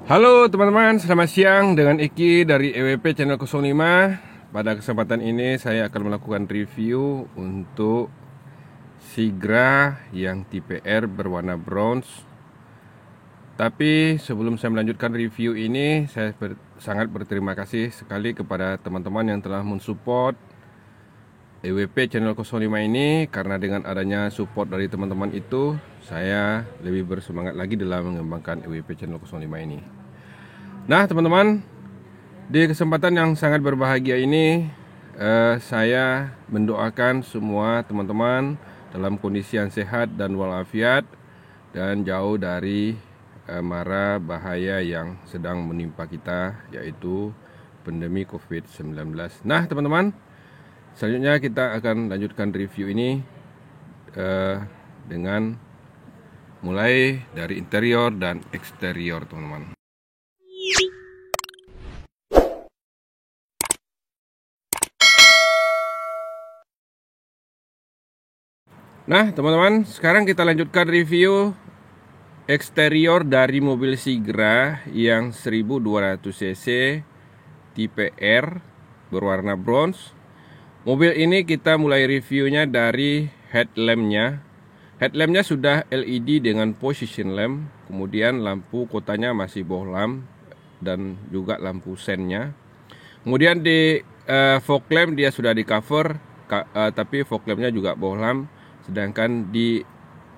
Halo teman-teman, selamat siang dengan Iki dari EWP Channel 05. Pada kesempatan ini saya akan melakukan review untuk Sigra yang tipe R berwarna bronze. Tapi sebelum saya melanjutkan review ini, saya sangat berterima kasih sekali kepada teman-teman yang telah mensupport EWP Channel 05 ini. Karena dengan adanya support dari teman-teman itu, saya lebih bersemangat lagi dalam mengembangkan EWP Channel 05 ini. Nah teman-teman, di kesempatan yang sangat berbahagia ini, saya mendoakan semua teman-teman dalam kondisi yang sehat dan walafiat dan jauh dari mara bahaya yang sedang menimpa kita, yaitu pandemi COVID-19. Nah teman-teman, selanjutnya kita akan lanjutkan review ini dengan mulai dari interior dan eksterior teman-teman. Nah teman-teman, sekarang kita lanjutkan review eksterior dari mobil Sigra yang 1200 cc tipe R berwarna bronze. Mobil ini kita mulai reviewnya dari headlampnya. Headlampnya sudah LED dengan position lamp, kemudian lampu kotanya masih bohlam dan juga lampu sennya. Kemudian di fog lamp dia sudah di cover, tapi fog lampnya juga bohlam. Sedangkan di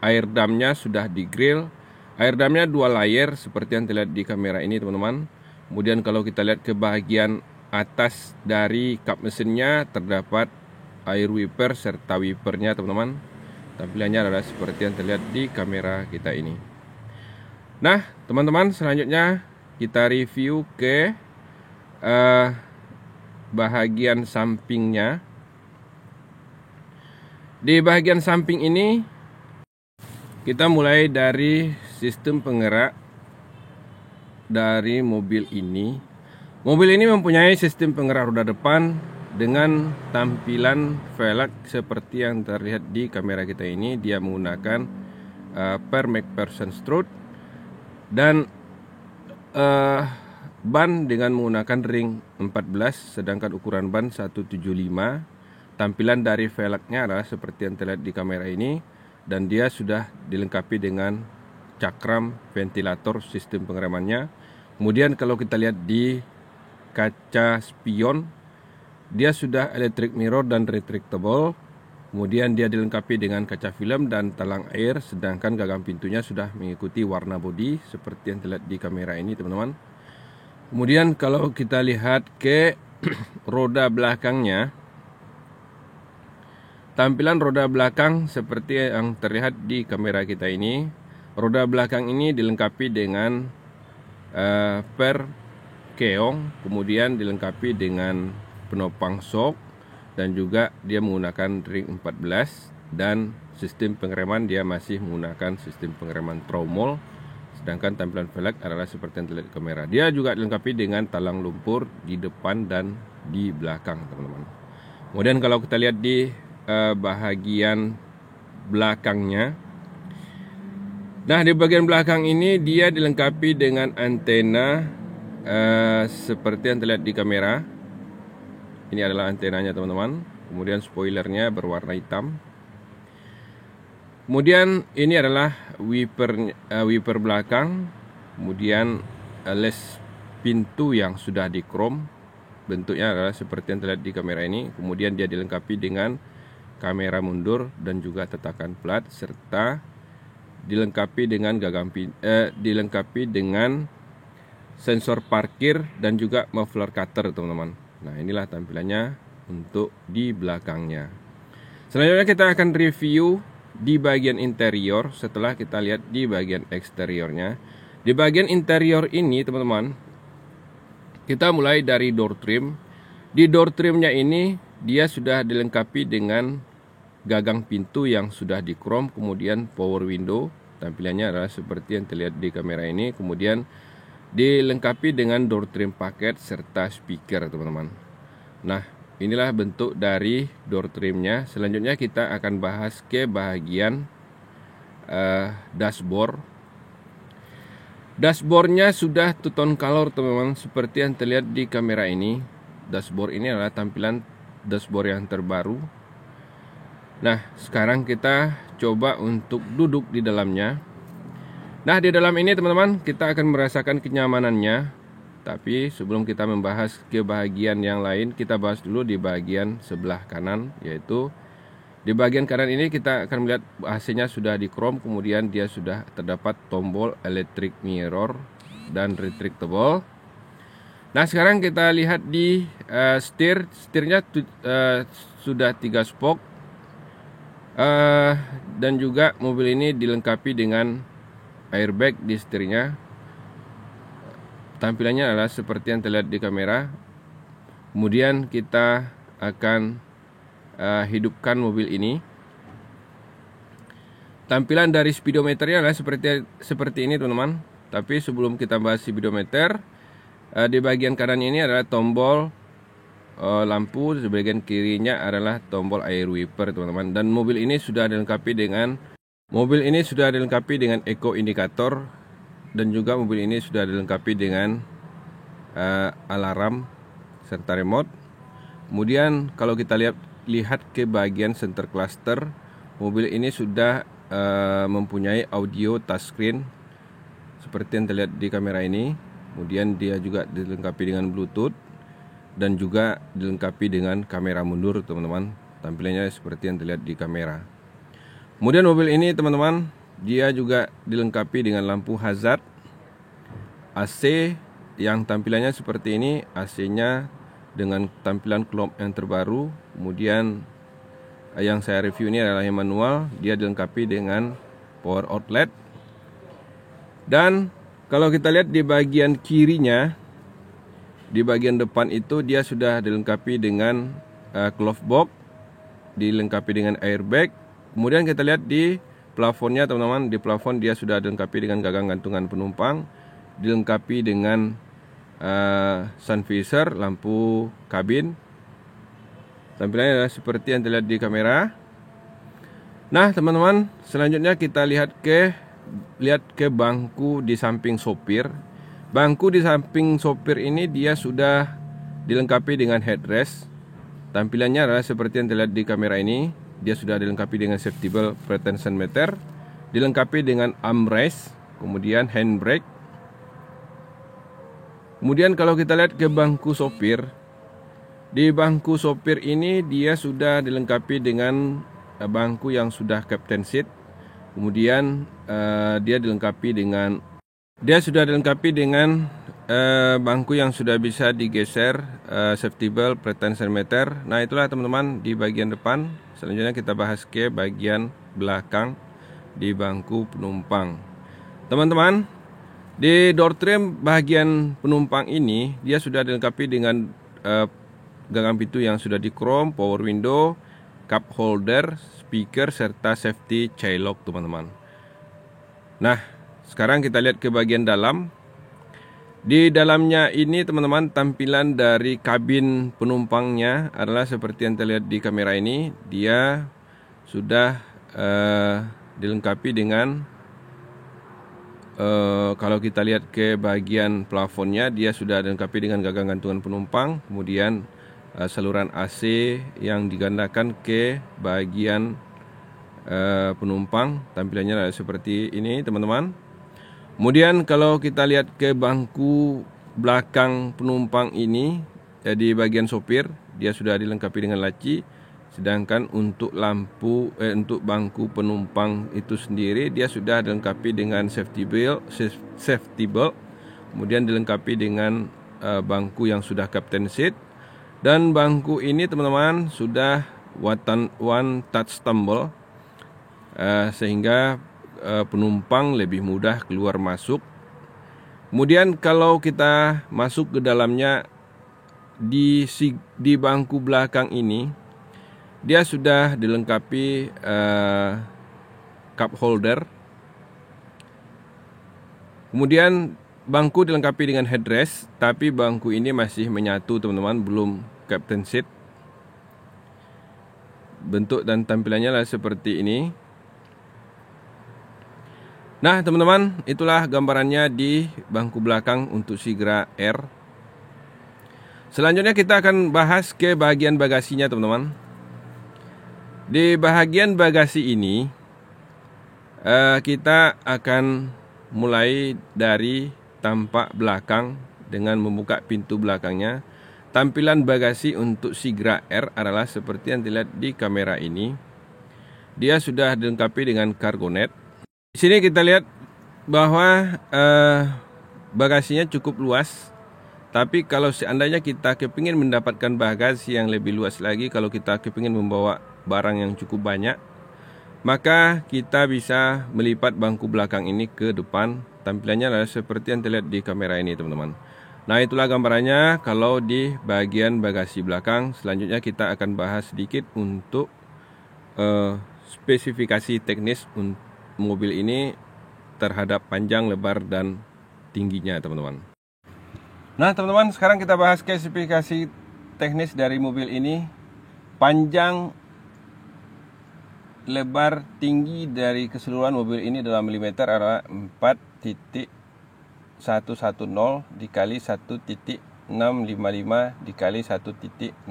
air damnya sudah di grill. Air damnya 2 layer seperti yang terlihat di kamera ini teman-teman. Kemudian kalau kita lihat ke bagian atas dari kap mesinnya terdapat air wiper serta wipernya teman-teman. Tampilannya adalah seperti yang terlihat di kamera kita ini. Nah teman-teman, selanjutnya kita review ke bahagian sampingnya. Di bagian samping ini kita mulai dari sistem penggerak dari mobil ini. Mobil ini mempunyai sistem penggerak roda depan dengan tampilan velg seperti yang terlihat di kamera kita ini. Dia menggunakan per McPherson strut dan ban dengan menggunakan ring 14, sedangkan ukuran ban 175. Tampilan dari velgnya adalah seperti yang terlihat di kamera ini, dan dia sudah dilengkapi dengan cakram ventilator sistem pengeremannya. Kemudian kalau kita lihat di kaca spion, dia sudah electric mirror dan retractable. Kemudian dia dilengkapi dengan kaca film dan talang air, sedangkan gagang pintunya sudah mengikuti warna bodi seperti yang terlihat di kamera ini teman-teman. Kemudian kalau kita lihat ke roda belakangnya, tampilan roda belakang seperti yang terlihat di kamera kita ini. Roda belakang ini dilengkapi dengan per keong, kemudian dilengkapi dengan penopang shock, dan juga dia menggunakan ring 14, dan sistem pengereman dia masih menggunakan sistem pengereman tromol. Sedangkan tampilan velg adalah seperti yang terlihat di kamera. Dia juga dilengkapi dengan talang lumpur di depan dan di belakang teman-teman. Kemudian kalau kita lihat di bahagian belakangnya, nah di bagian belakang ini dia dilengkapi dengan antena seperti yang terlihat di kamera. Ini adalah antenanya teman-teman. Kemudian spoilernya berwarna hitam. Kemudian ini adalah wiper belakang. Kemudian les pintu yang sudah di chrome, bentuknya adalah seperti yang terlihat di kamera ini. Kemudian dia dilengkapi dengan kamera mundur dan juga tetakan plat, serta dilengkapi dengan dilengkapi dengan sensor parkir dan juga muffler cutter teman-teman. Nah inilah tampilannya untuk di belakangnya. Selanjutnya kita akan review di bagian interior setelah kita lihat di bagian eksteriornya. Di bagian interior ini teman-teman, kita mulai dari door trim. Di door trimnya ini dia sudah dilengkapi dengan gagang pintu yang sudah di chrome, kemudian power window. Tampilannya adalah seperti yang terlihat di kamera ini. Kemudian dilengkapi dengan door trim paket serta speaker teman-teman. Nah inilah bentuk dari door trimnya. Selanjutnya kita akan bahas ke bagian dashboard. Dashboardnya sudah two tone color teman-teman, seperti yang terlihat di kamera ini. Dashboard ini adalah tampilan dashboard yang terbaru. Nah, sekarang kita coba untuk duduk di dalamnya. Nah, di dalam ini teman-teman kita akan merasakan kenyamanannya. Tapi sebelum kita membahas ke bagian yang lain, kita bahas dulu di bagian sebelah kanan, yaitu di bagian kanan ini kita akan melihat AC-nya sudah di chrome, kemudian dia sudah terdapat tombol electric mirror dan retractable. Nah, sekarang kita lihat di setirnya sudah 3 spoke. Dan juga mobil ini dilengkapi dengan airbag di setirnya. Tampilannya adalah seperti yang terlihat di kamera. Kemudian kita akan hidupkan mobil ini. Tampilan dari speedometernya adalah seperti ini teman-teman. Tapi sebelum kita bahas speedometer, di bagian kanan ini adalah tombol lampu, di bagian kirinya adalah tombol air wiper teman-teman. Dan mobil ini sudah dilengkapi dengan eco indikator, dan juga mobil ini sudah dilengkapi dengan alarm serta remote. Kemudian kalau kita lihat ke bagian center cluster, mobil ini sudah mempunyai audio touchscreen seperti yang terlihat di kamera ini. Kemudian dia juga dilengkapi dengan Bluetooth dan juga dilengkapi dengan kamera mundur teman-teman. Tampilannya seperti yang terlihat di kamera. Kemudian mobil ini teman-teman, dia juga dilengkapi dengan lampu hazard, AC yang tampilannya seperti ini. AC-nya dengan tampilan chrome yang terbaru. Kemudian yang saya review ini adalah yang manual, dia dilengkapi dengan power outlet. Dan kalau kita lihat di bagian kirinya, di bagian depan itu dia sudah dilengkapi dengan glove box, dilengkapi dengan airbag. Kemudian kita lihat di plafonnya teman-teman, di plafon dia sudah dilengkapi dengan gagang gantungan penumpang, dilengkapi dengan sun visor, lampu kabin. Tampilannya adalah seperti yang terlihat di kamera. Nah teman-teman, selanjutnya kita lihat ke bangku di samping sopir. Bangku di samping sopir ini dia sudah dilengkapi dengan headrest. Tampilannya adalah seperti yang terlihat di kamera ini. Dia sudah dilengkapi dengan safety belt pretension meter, dilengkapi dengan armrest, kemudian handbrake. Kemudian kalau kita lihat ke bangku sopir, di bangku sopir ini dia sudah dilengkapi dengan bangku yang sudah captain seat. Kemudian dia sudah dilengkapi dengan bangku yang sudah bisa digeser, safety belt, pretension meter. Nah itulah teman-teman di bagian depan. Selanjutnya kita bahas ke bagian belakang di bangku penumpang. Teman-teman, di door trim bagian penumpang ini dia sudah dilengkapi dengan gagang pintu yang sudah di chrome, power window, cup holder, speaker, serta safety child lock teman-teman. Nah, sekarang kita lihat ke bagian dalam. Di dalamnya ini teman-teman, tampilan dari kabin penumpangnya adalah seperti yang terlihat di kamera ini. Dia sudah dilengkapi dengan kalau kita lihat ke bagian plafonnya, dia sudah dilengkapi dengan gagang gantungan penumpang. Kemudian saluran AC yang digandakan ke bagian penumpang. Tampilannya adalah seperti ini teman-teman. Kemudian kalau kita lihat ke bangku belakang penumpang ini, di bagian sopir dia sudah dilengkapi dengan laci. Sedangkan untuk untuk bangku penumpang itu sendiri dia sudah dilengkapi dengan safety belt. Kemudian dilengkapi dengan bangku yang sudah captain seat. Dan bangku ini teman-teman sudah one touch tumble, sehingga penumpang lebih mudah keluar masuk. Kemudian kalau kita masuk ke dalamnya, di bangku belakang ini dia sudah dilengkapi cup holder. Kemudian bangku dilengkapi dengan headrest, tapi bangku ini masih menyatu teman-teman, belum captain seat. Bentuk dan tampilannya lah seperti ini. Nah teman-teman, itulah gambarannya di bangku belakang untuk Sigra R. Selanjutnya kita akan bahas ke bagian bagasinya teman-teman. Di bagian bagasi ini kita akan mulai dari tampak belakang dengan membuka pintu belakangnya. Tampilan bagasi untuk Sigra R adalah seperti yang dilihat di kamera ini. Dia sudah dilengkapi dengan cargo net. Di sini kita lihat bahwa bagasinya cukup luas. Tapi kalau seandainya kita kepingin mendapatkan bagasi yang lebih luas lagi, kalau kita kepingin membawa barang yang cukup banyak, maka kita bisa melipat bangku belakang ini ke depan. Tampilannya adalah seperti yang terlihat di kamera ini teman-teman. Nah itulah gambarannya kalau di bagian bagasi belakang. Selanjutnya kita akan bahas sedikit untuk spesifikasi teknis mobil ini terhadap panjang, lebar, dan tingginya teman-teman. Nah teman-teman, sekarang kita bahas spesifikasi teknis dari mobil ini. Panjang, lebar, tinggi dari keseluruhan mobil ini dalam milimeter adalah 4.110 dikali 1.655 dikali 1.600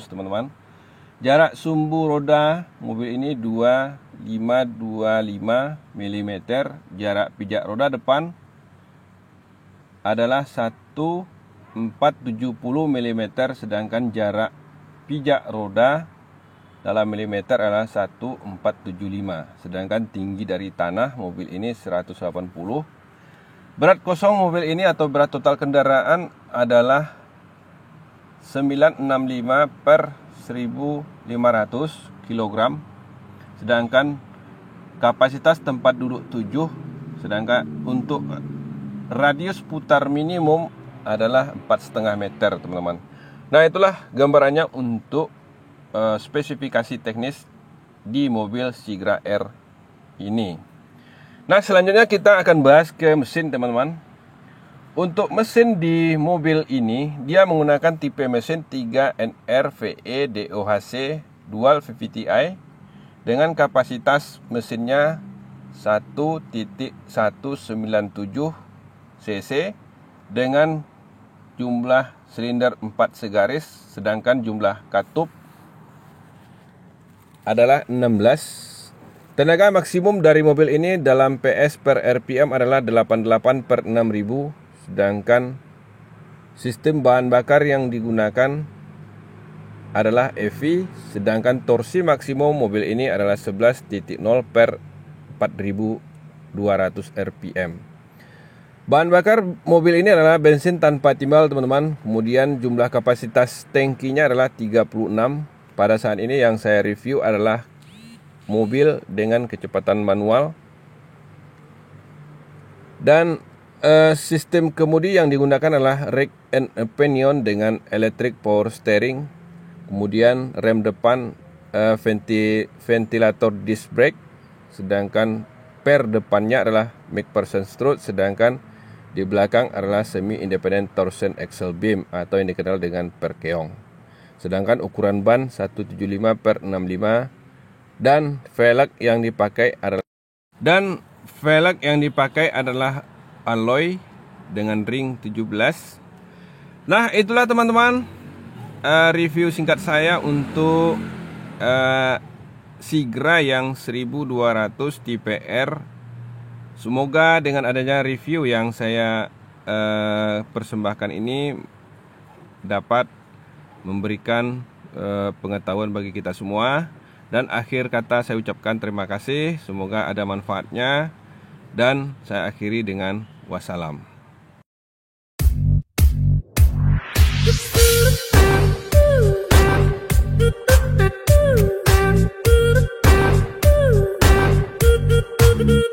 teman-teman. Jarak sumbu roda mobil ini 2525 mm. Jarak pijak roda depan adalah 1470 mm, sedangkan jarak pijak roda dalam milimeter adalah 1475. Sedangkan tinggi dari tanah mobil ini 180. Berat kosong mobil ini atau berat total kendaraan adalah 965 per 1500 kg. Sedangkan kapasitas tempat duduk 7. Sedangkan untuk radius putar minimum adalah 4,5 meter teman-teman. Nah itulah gambarannya untuk spesifikasi teknis di mobil Sigra R ini. Nah selanjutnya kita akan bahas ke mesin teman-teman. Untuk mesin di mobil ini, dia menggunakan tipe mesin 3NR-VE DOHC Dual VVTi dengan kapasitas mesinnya 1.197 cc dengan jumlah silinder 4 segaris, sedangkan jumlah katup adalah 16. Tenaga maksimum dari mobil ini dalam PS per RPM adalah 88 per 6000, sedangkan sistem bahan bakar yang digunakan adalah EV, sedangkan torsi maksimum mobil ini adalah 11.0 per 4200 RPM. Bahan bakar mobil ini adalah bensin tanpa timbal teman-teman. Kemudian jumlah kapasitas tangkinya adalah 36. Pada saat ini yang saya review adalah mobil dengan kecepatan manual. Dan sistem kemudi yang digunakan adalah rack and pinion dengan electric power steering. Kemudian rem depan ventilator disc brake. Sedangkan per depannya adalah McPherson strut. Sedangkan di belakang adalah semi independent torsion axle beam atau yang dikenal dengan per keong. Sedangkan ukuran ban 175 per 65 dan velg yang dipakai adalah alloy dengan ring 17. Nah, itulah teman-teman review singkat saya untuk Sigra yang 1200 tipe R. Semoga dengan adanya review yang saya persembahkan ini dapat memberikan pengetahuan bagi kita semua. Dan akhir kata saya ucapkan terima kasih. Semoga ada manfaatnya. Dan saya akhiri dengan wassalam. Thank you.